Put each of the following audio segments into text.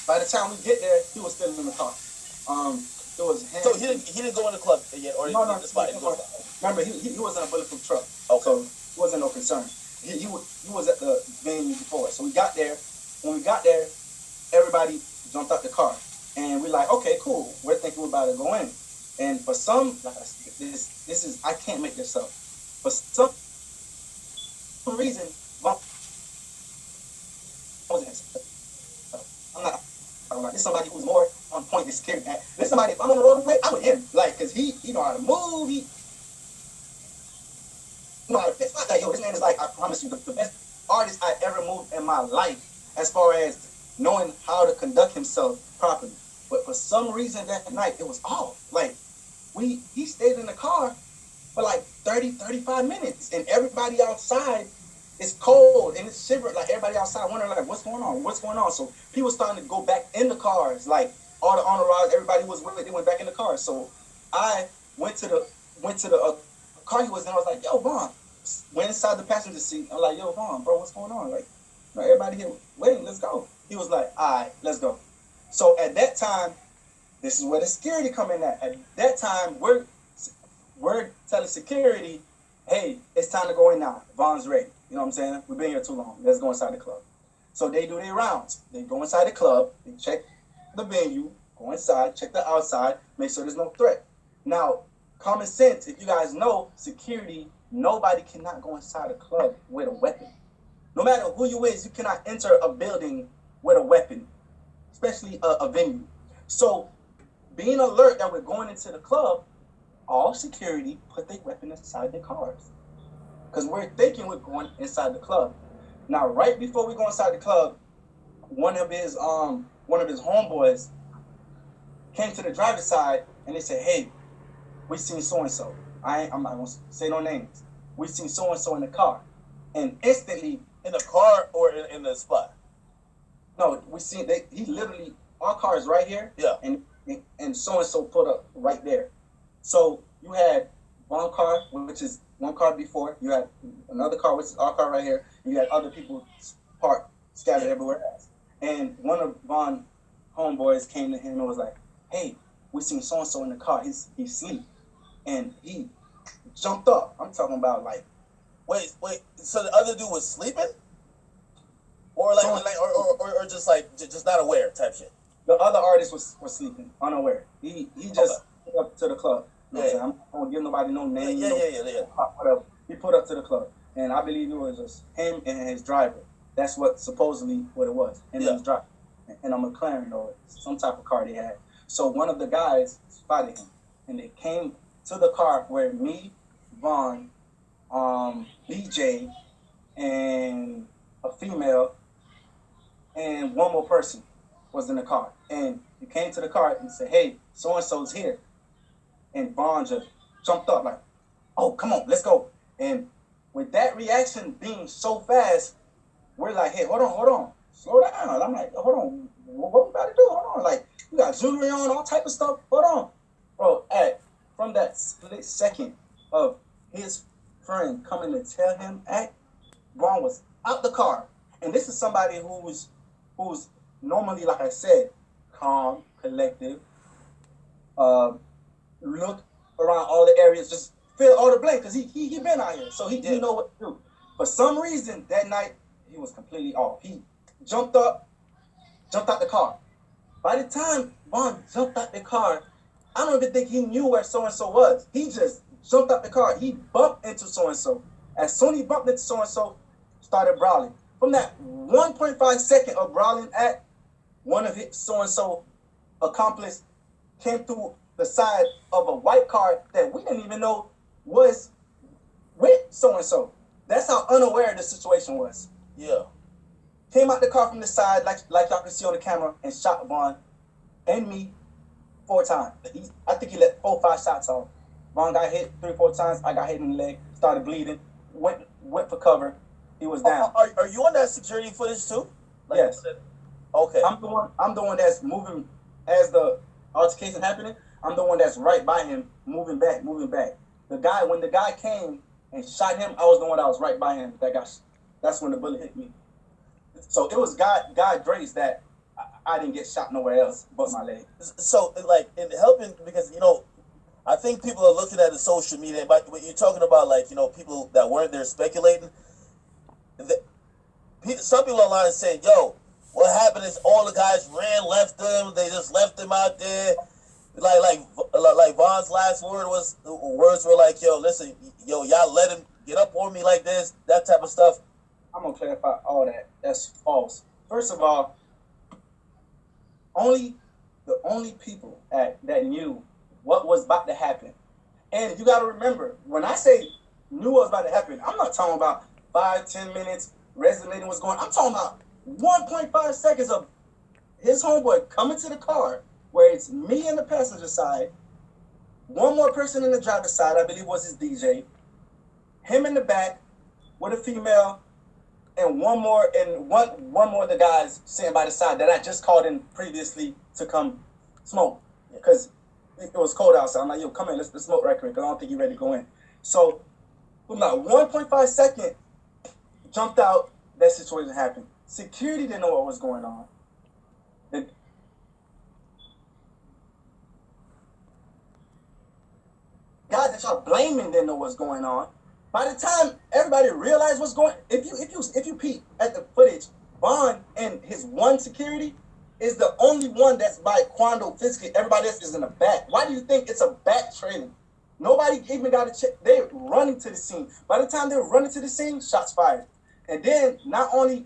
By the time we get there, he was still in the car. It was him. So he didn't go in the club yet, or No, no, the spot. He didn't go to the spot. remember, he was in a bulletproof truck. Okay. So it wasn't no concern. He was at the venue before. So we got there. When we got there, everybody jumped out the car. And we're like, okay, cool. We're thinking we're about to go in. And for some, like this is, I can't make this up. For some reason, I'm not. This is somebody who's more on point than security. This is somebody. If I'm on the road, I'm with him. Like, cause he know how to move. He know how to fix. Like, yo, this man is like, I promise you, the best artist I ever moved in my life, as far as knowing how to conduct himself properly. But for some reason that night, it was off. Like, he stayed in the car for like 30, 35 minutes, and everybody outside. It's cold and it's shivering. Like everybody outside wondering, like, what's going on? What's going on? So people starting to go back in the cars. Like all the entourage, everybody was with it. They went back in the cars. So I went to the car he was in. I was like, yo, Vaughn. Went inside the passenger seat. I'm like, yo, Vaughn, bro, what's going on? Like, everybody here waiting. Let's go. He was like, all right, let's go. So at that time, this is where the security come in at. At that time, we're telling security, hey, it's time to go in now. Vaughn's ready. You know what I'm saying? We've been here too long. Let's go inside the club. So they do their rounds. They go inside the club. They check the venue, go inside, check the outside, make sure there's no threat. Now, common sense, if you guys know, security, nobody cannot go inside a club with a weapon. No matter who you is, you cannot enter a building with a weapon, especially a venue. So being alert that we're going into the club, all security put their weapon inside their cars. Because we're thinking we're going inside the club. Now, right before we go inside the club, one of his homeboys came to the driver's side and they said, hey, we seen so-and-so. I'm not going to say no names. We seen so-and-so in the car. And instantly... In the car or in the spot? No, we seen, he literally, our car is right here. Yeah. And so-and-so put up right there. So you had one car, which is one car before. You had another car, which is our car right here. You had other people parked, scattered everywhere else. And one of Von homeboys came to him and was like, hey, we seen so-and-so in the car. He's asleep. And he jumped up. I'm talking about like... Wait. So the other dude was sleeping? Or like, or just like, just not aware type shit? The other artist was sleeping, unaware. He just put up to the club. You know what I'm saying? I'm not going to give nobody no name. Yeah. Whatever. He put up to the club. And I believe it was just him and his driver. That's supposedly what it was. And his driver. And a McLaren or some type of car they had. So one of the guys spotted him. And they came to the car where me, Vaughn, BJ, and a female, and one more person was in the car. And he came to the car and said, hey, so-and-so's here. And Vaughn just jumped up like, oh, come on, let's go. And with that reaction being so fast, we're like, hey, hold on, slow down. I'm like, hold on, what we about to do? Hold on, like, you got jewelry on, all type of stuff. Hold on. Bro, from that split second of his friend coming to tell him, Vaughn was out the car. And this is somebody who's normally, like I said, calm, collective, look around all the areas, just fill all the blank, because he been out here, so he know what to do. For some reason, that night, he was completely off. He jumped out the car. By the time Vaughn jumped out the car, I don't even think he knew where so-and-so was. He just jumped out the car. He bumped into so-and-so. As soon as he bumped into so-and-so, started brawling. From that 1.5 second of brawling one of his so-and-so accomplice came through the side of a white car that we didn't even know was with so-and-so. That's how unaware the situation was. Yeah. Came out the car from the side, like y'all can see on the camera, and shot Vaughn and me 4 times. I think he let 4 or 5 shots off. Vaughn got hit 3 or 4 times. I got hit in the leg, started bleeding, went for cover. He was down. Are you on that security footage too? Like, yes. Okay. I'm the one that's moving as the altercation happening. I'm the one that's right by him, moving back. When the guy came and shot him, I was the one that was right by him. That's when the bullet hit me. So it was God grace that I didn't get shot nowhere else but my leg. So like in helping, because I think people are looking at the social media, but when you're talking about like people that weren't there speculating, the, some people online are saying, "Yo, what happened is all the guys ran, left them. They just left them out there." Like Von's last words were like, "Yo, listen, y'all let him get up on me like this," that type of stuff. I'm gonna clarify all that. That's false. First of all, the only people that knew what was about to happen. And you got to remember, when I say knew what was about to happen, I'm not talking about 5-10 minutes resonating what's going on. I'm talking about 1.5 seconds of his homeboy coming to the car where it's me in the passenger side, one more person in the driver's side, I believe was his DJ, him in the back with a female, and one more of the guys sitting by the side that I just called in previously to come smoke because it was cold outside. I'm like, yo, come in, let's smoke right quick because I don't think you're ready to go in. So from that 1.5 second jumped out, that situation happened. Security didn't know what was going on. The guys that y'all blaming didn't know what's going on. By the time everybody realized what's going, if you peep at the footage, Von and his one security is the only one that's by Quando physically. Everybody else is in the back. Why do you think it's a back trailing? Nobody even got to check. They're running to the scene. By the time they're running to the scene, shots fired. And then not only,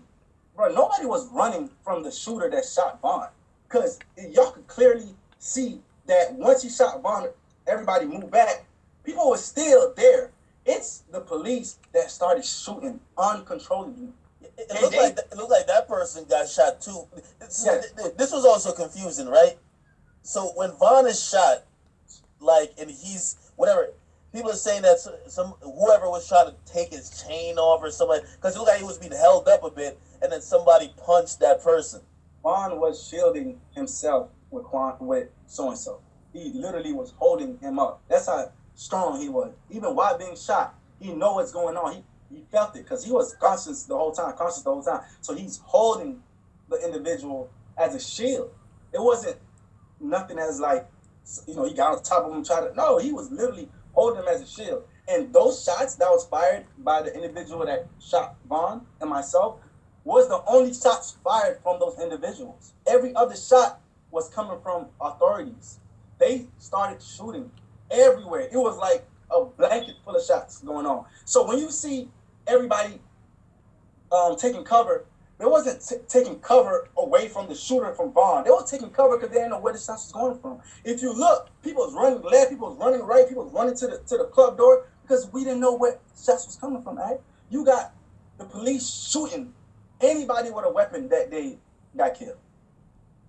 bro, nobody was running from the shooter that shot Von, because y'all could clearly see that once he shot Von, everybody moved back. People were still there. It's the police that started shooting uncontrollably. It looked like that person got shot too. Yes. This was also confusing, right? So when Von is shot, like, and he's whatever, people are saying that whoever was trying to take his chain off or something, because it looked like he was being held up a bit, and then somebody punched that person. Von was shielding himself with so and so. He literally was holding him up. That's how strong he was. Even while being shot, he know what's going on. He felt it because he was conscious the whole time. So he's holding the individual as a shield. It wasn't nothing as like, he got on top of him no, he was literally holding him as a shield. And those shots that was fired by the individual that shot Von and myself was the only shots fired from those individuals. Every other shot was coming from authorities. They started shooting everywhere. It was like a blanket full of shots going on. So when you see everybody taking cover, they wasn't taking cover away from the shooter from Von. They were taking cover because they didn't know where the shots was going from. If you look, people was running left, people was running right, people was running to the club door because we didn't know where shots was coming from. Right? You got the police shooting anybody with a weapon that they got killed.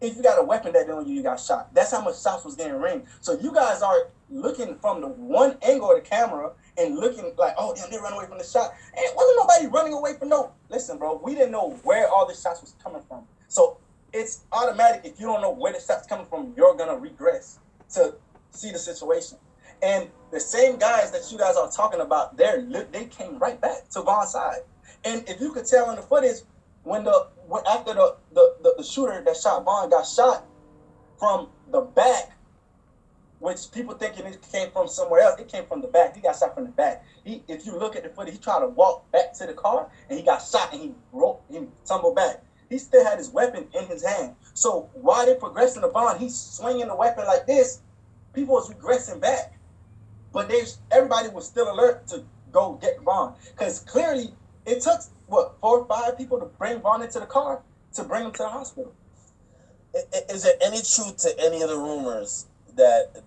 If you got a weapon that on you, you got shot. That's how much shots was getting ringed. So you guys are looking from the one angle of the camera and looking like, oh, damn, they run away from the shot. And wasn't nobody running away from no. Listen, bro, we didn't know where all the shots was coming from. So it's automatic. If you don't know where the shots coming from, you're going to regress to see the situation. And the same guys that you guys are talking about there, they came right back to Von's side. And if you could tell in the footage, after the shooter that shot Von got shot from the back, which people thinking it came from somewhere else, it came from the back. He got shot from the back. If you look at the footage, he tried to walk back to the car and he got shot and he tumbled back. He still had his weapon in his hand. So while they're progressing the Von, he's swinging the weapon like this. People was regressing back, but everybody was still alert to go get Von because clearly it took 4 or 5 people to bring Von into the car to bring him to the hospital. Is there any truth to any of the rumors that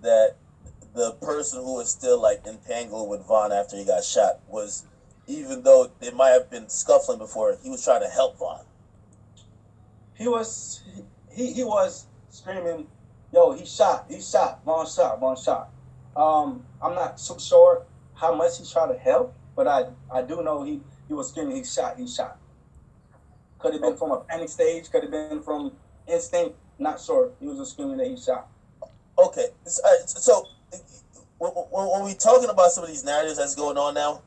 the person who was still like entangled with Von after he got shot was, even though they might have been scuffling before, he was trying to help Von? He was screaming, yo, he shot, Von shot. I'm not so sure how much he tried to help, but I do know he was screaming, he shot. Could have been from a panic stage, could have been from instinct, not sure. He was just screaming that he shot. Okay, so when we're talking about some of these narratives that's going on now,